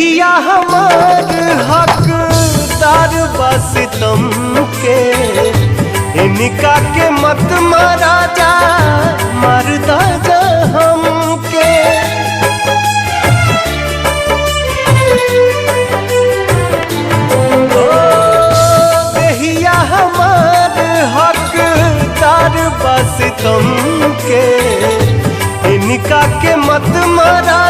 देहिया हमार हकदार बस तुम के, इनका के मत मारा जा, मरदा जा हमके। ओ देहिया हमार हकदार बस तुम के, इनका के मत मारा